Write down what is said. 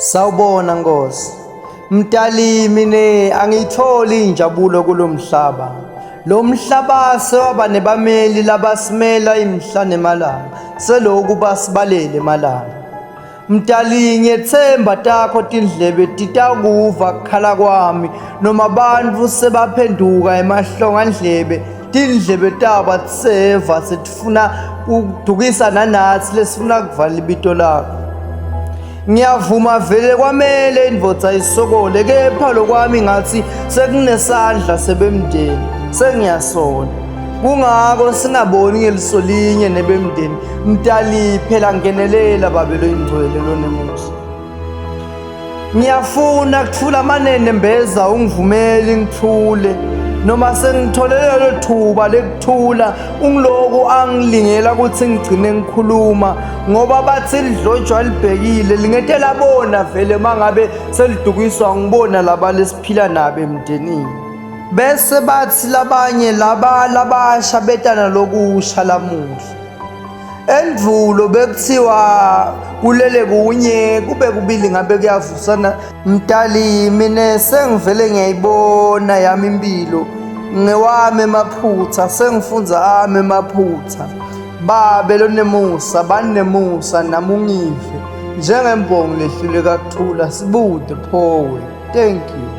Sawubona Nkosi. Mdali mina angiyitholi injabulo kulomhlaba. Lo mhlaba sewaba nebameli labasimela imihla nemalanga. Selokhu basibalele emalanga. Mdali ngiyethemba takho tindlebe titakuva kukhala kwami noma abantu sebaphenduka emahlongandlebe. Tindlebe tabo atiseva setifuna ukudukisa nanathi lesifuna kuvala ibito lakho. Ngiyavuma vele kwamele indvodza isokole kepha lokwami ngathi sekunesandla sebemndeni sengiyasola kungako singaboni ngeliso linye nebemndeni Mdali phela ngenelela babelo ingcwele lonemusa ngiyafuna kuthula amanene mbeza ungivumeli ngithule noma sengitholele lo thuba lekuthula ungiloku angilingela ukuthi ngigcine ngikhuluma ngoba bathi lidlojwa libhekile lingete labona vele mangabe selidukiswa ngibona laba lesiphila nabo emndenini bese bathi labanye labasha betana lokusha lamuhla endvulo bekuthiwa kulele kunye kube kubili ngabe kuyavusana Mdali mina sengivele ngiyayibona yami impilo ngewami emaphutha sengifunza ami emaphutha babe lonemusa banemusa namungive njengembongo lehlule kakuthula sibude phowe thank you.